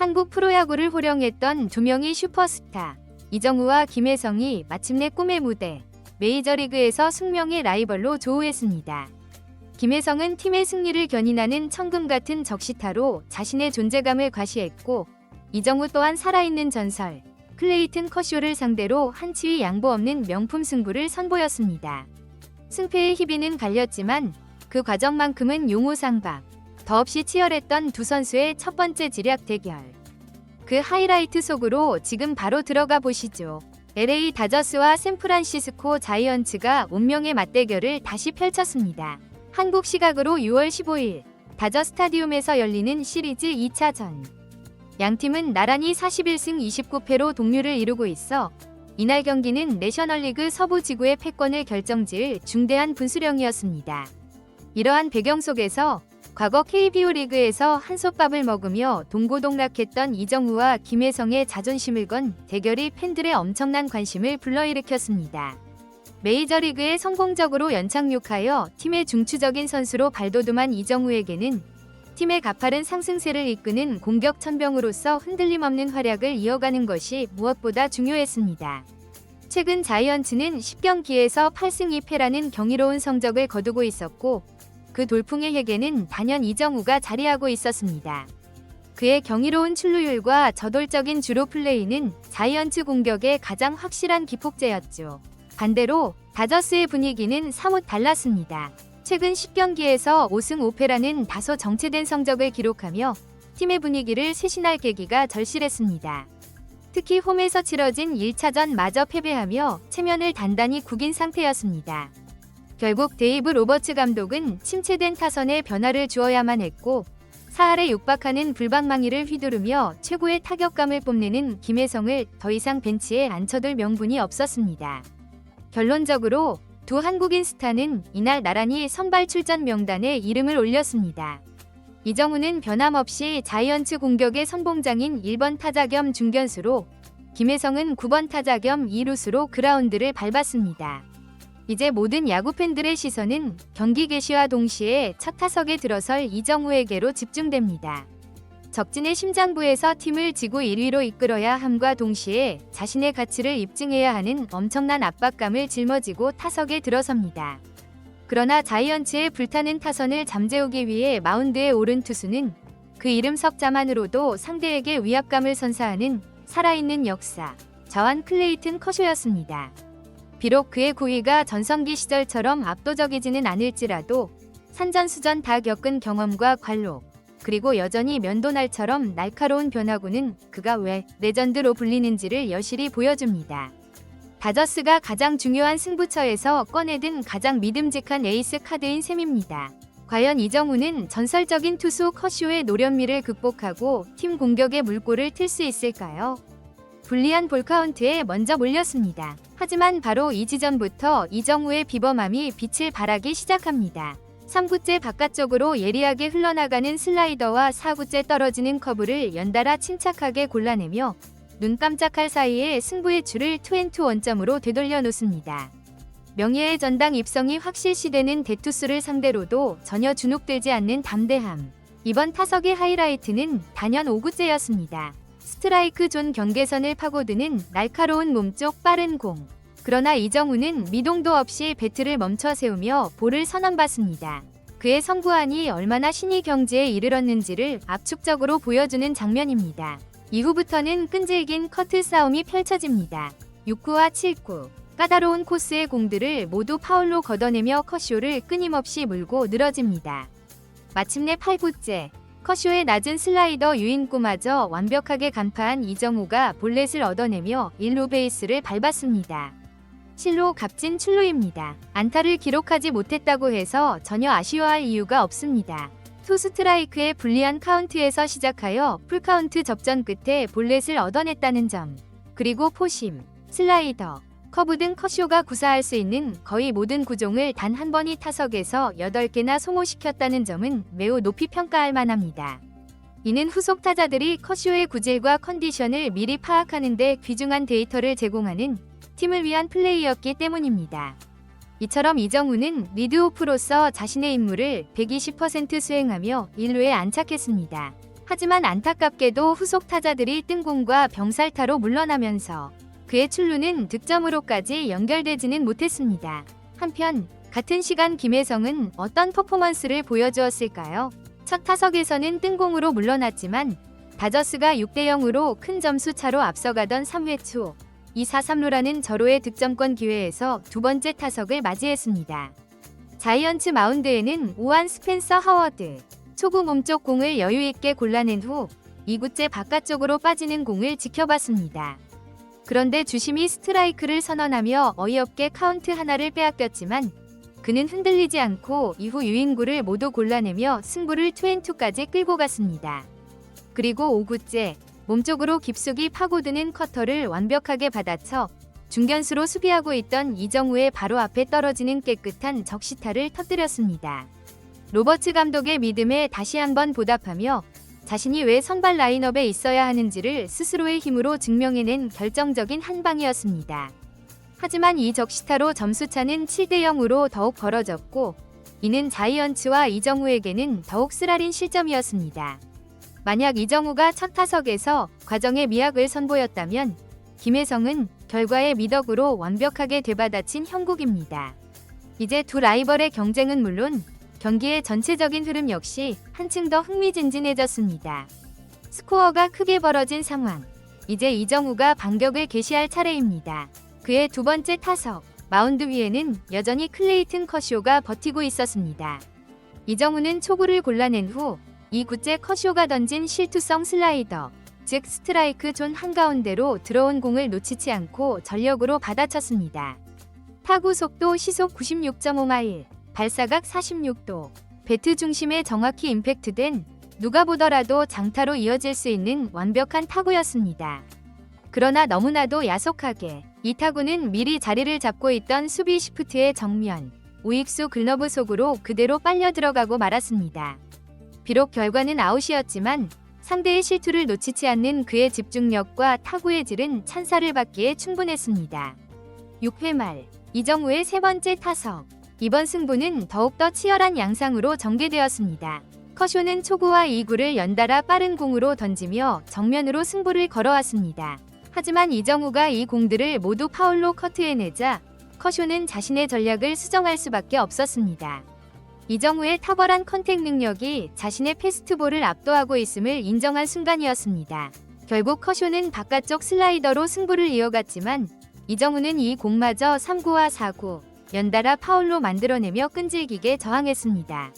한국 프로야구를 호령했던 두 명의 슈퍼스타 이정우와 김혜성이 마침내 꿈의 무대 메이저리그에서 숙명의 라이벌로 조우했습니다. 김혜성은 팀의 승리를 견인하는 천금 같은 적시타로 자신의 존재감을 과시했고, 이정우 또한 살아있는 전설 클레이튼 커쇼를 상대로 한치의 양보 없는 명품 승부를 선보였습니다. 승패의 희비는 갈렸지만 그 과정만큼은 용호상박 더없이 치열했던 두 선수의 첫 번째 지략 대결. 그 하이라이트 속으로 지금 바로 들어가 보시죠. LA 다저스와 샌프란시스코 자이언츠가 운명의 맞대결을 다시 펼쳤습니다. 한국 시각으로 6월 15일 다저 스타디움에서 열리는 시리즈 2차전. 양팀은 나란히 41승 29패로 동률을 이루고 있어 이날 경기는 내셔널리그 서부 지구의 패권을 결정지을 중대한 분수령이었습니다. 이러한 배경 속에서 과거 KBO 리그에서 한솥밥을 먹으며 동고동락했던 이정우와 김혜성의 자존심을 건 대결이 팬들의 엄청난 관심을 불러일으켰습니다. 메이저리그에 성공적으로 연착륙하여 팀의 중추적인 선수로 발돋움한 이정우에게는 팀의 가파른 상승세를 이끄는 공격 천병으로서 흔들림 없는 활약을 이어가는 것이 무엇보다 중요했습니다. 최근 자이언츠는 10경기에서 8승 2패라는 경이로운 성적을 거두고 있었고, 그 돌풍의 핵에는 단연 이정우가 자리하고 있었습니다. 그의 경이로운 출루율과 저돌적인 주루 플레이는 자이언츠 공격의 가장 확실한 기폭제였죠. 반대로 다저스의 분위기는 사뭇 달랐습니다. 최근 10경기에서 5승 5패라는 다소 정체된 성적을 기록하며 팀의 분위기를 쇄신할 계기가 절실했습니다. 특히 홈에서 치러진 1차전 마저 패배하며 체면을 단단히 구긴 상태였습니다. 결국 데이브 로버츠 감독은 침체된 타선에 변화를 주어야만 했고, 사활에 육박하는 불방망이를 휘두르며 최고의 타격감을 뽐내는 김혜성을 더 이상 벤치에 앉혀둘 명분이 없었습니다. 결론적으로 두 한국인 스타는 이날 나란히 선발 출전 명단에 이름을 올렸습니다. 이정우는 변함없이 자이언츠 공격의 선봉장인 1번 타자 겸 중견수로, 김혜성은 9번 타자 겸 2루수로 그라운드를 밟았습니다. 이제 모든 야구 팬들의 시선은 경기 개시와 동시에 첫 타석에 들어설 이정우에게로 집중됩니다. 적진의 심장부에서 팀을 지구 1위로 이끌어야 함과 동시에 자신의 가치를 입증해야 하는 엄청난 압박감을 짊어지고 타석에 들어섭니다. 그러나 자이언츠의 불타는 타선을 잠재우기 위해 마운드에 오른 투수는 그 이름 석자만으로도 상대에게 위압감을 선사하는 살아있는 역사, 저한 클레이튼 커쇼였습니다. 비록 그의 구위가 전성기 시절처럼 압도적이지는 않을지라도 산전수전 다 겪은 경험과 관록, 그리고 여전히 면도날처럼 날카로운 변화구는 그가 왜 레전드로 불리는지를 여실히 보여줍니다. 다저스가 가장 중요한 승부처에서 꺼내든 가장 믿음직한 에이스 카드인 셈입니다. 과연 이정우는 전설적인 투수 커쇼의 노련미를 극복하고 팀 공격의 물꼬를 틀 수 있을까요? 불리한 볼카운트에 먼저 몰렸습니다. 하지만 바로 이 지점부터 이정우의 비범함이 빛을 발하기 시작합니다. 3구째 바깥쪽으로 예리하게 흘러나가는 슬라이더와 4구째 떨어지는 커브를 연달아 침착하게 골라내며 눈 깜짝할 사이에 승부의 줄을 2&2 원점으로 되돌려 놓습니다. 명예의 전당 입성이 확실시되는 대투수를 상대로도 전혀 주눅들지 않는 담대함. 이번 타석의 하이라이트는 단연 5구째였습니다. 스트라이크 존 경계선을 파고드는 날카로운 몸쪽 빠른 공. 그러나 이정우는 미동도 없이 배트를 멈춰 세우며 볼을 선언받습니다. 그의 선구안이 얼마나 신의 경지에 이르렀는지를 압축적으로 보여주는 장면입니다. 이후부터는 끈질긴 커트 싸움이 펼쳐집니다. 6구와 7구, 까다로운 코스의 공들을 모두 파울로 걷어내며 커쇼를 끊임없이 물고 늘어집니다. 마침내 8구째, 커쇼의 낮은 슬라이더 유인구마저 완벽하게 간파한 이정우가 볼넷을 얻어내며 1루 베이스를 밟았습니다. 실로 값진 출루입니다. 안타를 기록하지 못했다고 해서 전혀 아쉬워할 이유가 없습니다. 투 스트라이크의 불리한 카운트에서 시작하여 풀카운트 접전 끝에 볼넷을 얻어냈다는 점, 그리고 포심, 슬라이더, 커브 등 커쇼가 구사할 수 있는 거의 모든 구종을 단 한 번이 타석에서 8개나 소모시켰다는 점은 매우 높이 평가할 만합니다. 이는 후속 타자들이 커쇼의 구질과 컨디션을 미리 파악하는 데 귀중한 데이터를 제공하는 팀을 위한 플레이였기 때문입니다. 이처럼 이정우는 리드오프로서 자신의 임무를 120% 수행하며 1루에 안착했습니다. 하지만 안타깝게도 후속 타자들이 뜬공과 병살타로 물러나면서 그의 출루는 득점으로까지 연결되지는 못했습니다. 한편 같은 시간 김혜성은 어떤 퍼포먼스를 보여주었을까요? 첫 타석에서는 뜬공으로 물러났지만 다저스가 6대0으로 큰 점수 차로 앞서가던 3회 초 2-4-3루라는 절호의 득점권 기회에서 두 번째 타석을 맞이했습니다. 자이언츠 마운드에는 우한 스펜서 하워드. 초구 몸쪽 공을 여유있게 골라낸 후 2구째 바깥쪽으로 빠지는 공을 지켜봤습니다. 그런데 주심이 스트라이크를 선언하며 어이없게 카운트 하나를 빼앗겼지만 그는 흔들리지 않고 이후 유인구를 모두 골라내며 승부를 2&2까지 끌고 갔습니다. 그리고 5구째 몸쪽으로 깊숙이 파고드는 커터를 완벽하게 받아쳐 중견수로 수비하고 있던 이정우의 바로 앞에 떨어지는 깨끗한 적시타를 터뜨렸습니다. 로버츠 감독의 믿음에 다시 한번 보답하며 자신이 왜 선발 라인업에 있어야 하는지를 스스로의 힘으로 증명해낸 결정적인 한 방이었습니다. 하지만 이 적시타로 점수차는 7대0으로 더욱 벌어졌고 이는 자이언츠와 이정우에게는 더욱 쓰라린 실점이었습니다. 만약 이정우가 첫 타석에서 과정의 미학을 선보였다면 김혜성은 결과의 미덕으로 완벽하게 되받아친 형국입니다. 이제 두 라이벌의 경쟁은 물론 경기의 전체적인 흐름 역시 한층 더 흥미진진해졌습니다. 스코어가 크게 벌어진 상황. 이제 이정우가 반격을 개시할 차례입니다. 그의 두 번째 타석, 마운드 위에는 여전히 클레이튼 커쇼가 버티고 있었습니다. 이정우는 초구를 골라낸 후 2구째 커쇼가 던진 실투성 슬라이더, 즉 스트라이크 존 한가운데로 들어온 공을 놓치지 않고 전력으로 받아쳤습니다. 타구 속도 시속 96.5마일, 발사각 46도, 배트 중심에 정확히 임팩트된 누가 보더라도 장타로 이어질 수 있는 완벽한 타구였습니다. 그러나 너무나도 야속하게 이 타구는 미리 자리를 잡고 있던 수비 시프트의 정면, 우익수 글러브 속으로 그대로 빨려 들어가고 말았습니다. 비록 결과는 아웃이었지만 상대의 실투를 놓치지 않는 그의 집중력과 타구의 질은 찬사를 받기에 충분했습니다. 6회 말, 이정우의 세 번째 타석. 이번 승부는 더욱더 치열한 양상으로 전개되었습니다. 커쇼는 초구와 2구를 연달아 빠른 공으로 던지며 정면으로 승부를 걸어왔습니다. 하지만 이정우가 이 공들을 모두 파울로 커트해내자 커쇼는 자신의 전략을 수정할 수밖에 없었습니다. 이정우의 탁월한 컨택 능력이 자신의 패스트볼을 압도하고 있음을 인정한 순간이었습니다. 결국 커쇼는 바깥쪽 슬라이더로 승부를 이어갔지만 이정우는 이 공마저 3구와 4구 연달아 파울로 만들어내며 끈질기게 저항했습니다.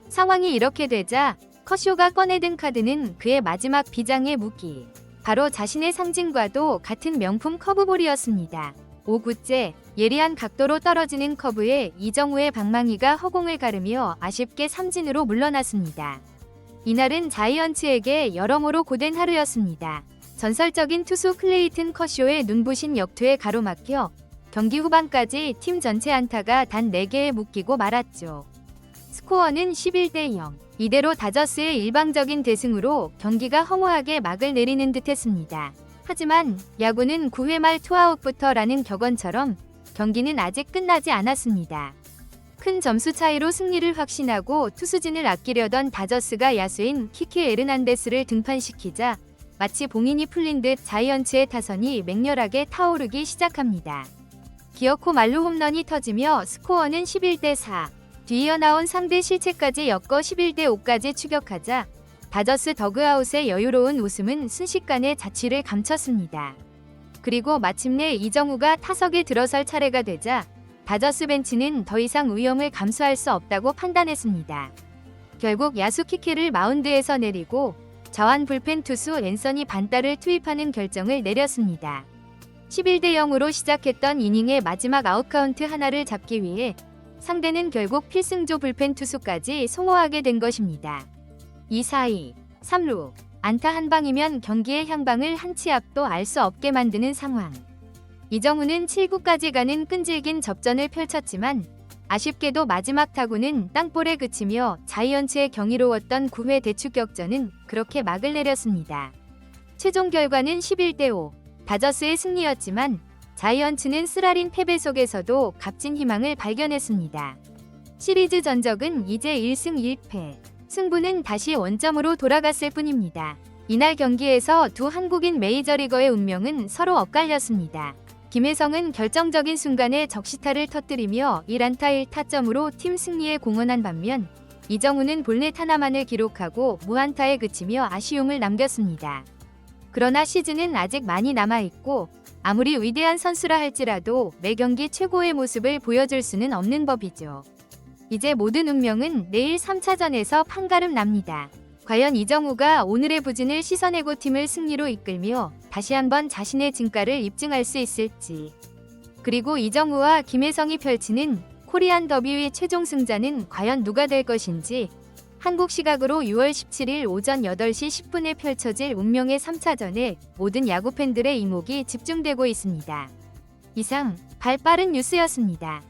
상황이 이렇게 되자 커쇼가 꺼내든 카드는 그의 마지막 비장의 무기, 바로 자신의 상징과도 같은 명품 커브볼이었습니다. 5구째, 예리한 각도로 떨어지는 커브에 이정우의 방망이가 허공을 가르며 아쉽게 삼진으로 물러났습니다. 이날은 자이언츠에게 여러모로 고된 하루였습니다. 전설적인 투수 클레이튼 커쇼의 눈부신 역투에 가로막혀 경기 후반까지 팀 전체 안타가 단 4개에 묶이고 말았죠. 스코어는 11대0. 이대로 다저스의 일방적인 대승으로 경기가 허무하게 막을 내리는 듯했습니다. 하지만 야구는 9회 말 투아웃부터라는 격언처럼 경기는 아직 끝나지 않았습니다. 큰 점수 차이로 승리를 확신하고 투수진을 아끼려던 다저스가 야수인 키케 에르난데스를 등판시키자 마치 봉인이 풀린 듯 자이언츠의 타선이 맹렬하게 타오르기 시작합니다. 기어코 말루 홈런이 터지며 스코어는 11대4. 뒤이어 나온 상대 실책까지 엮어 11대5까지 추격하자 다저스 더그아웃의 여유로운 웃음은 순식간에 자취를 감췄습니다. 그리고 마침내 이정우가 타석에 들어설 차례가 되자 다저스 벤치는 더 이상 위험을 감수할 수 없다고 판단했습니다. 결국 야수 키케를 마운드에서 내리고 자완 불펜 투수 앤서니 반따를 투입하는 결정을 내렸습니다. 11대0으로 시작했던 이닝의 마지막 아웃카운트 하나를 잡기 위해 상대는 결국 필승조 불펜 투수까지 소모하게 된 것입니다. 2-4-2, 3루, 안타 한 방이면 경기의 향방을 한 치 앞도 알 수 없게 만드는 상황. 이정우는 7구까지 가는 끈질긴 접전을 펼쳤지만 아쉽게도 마지막 타구는 땅볼에 그치며 자이언츠의 경이로웠던 9회 대추격전은 그렇게 막을 내렸습니다. 최종 결과는 11대5, 다저스의 승리였지만 자이언츠는 쓰라린 패배 속에서도 값진 희망을 발견했습니다. 시리즈 전적은 이제 1승 1패. 승부는 다시 원점으로 돌아갔을 뿐입니다. 이날 경기에서 두 한국인 메이저리거의 운명은 서로 엇갈렸습니다. 김혜성은 결정적인 순간에 적시타를 터뜨리며 1안타 1타점으로 팀 승리에 공헌한 반면 이정우는 볼넷 하나만을 기록하고 무안타에 그치며 아쉬움을 남겼습니다. 그러나 시즌은 아직 많이 남아있고 아무리 위대한 선수라 할지라도 매 경기 최고의 모습을 보여줄 수는 없는 법이죠. 이제 모든 운명은 내일 3차전에서 판가름 납니다. 과연 이정우가 오늘의 부진을 씻어내고 팀을 승리로 이끌며 다시 한번 자신의 진가를 입증할 수 있을지. 그리고 이정우와 김혜성이 펼치는 코리안 더비의 최종 승자는 과연 누가 될 것인지 한국 시각으로 6월 17일 오전 8시 10분에 펼쳐질 운명의 3차전에 모든 야구 팬들의 이목이 집중되고 있습니다. 이상 발빠른 뉴스였습니다.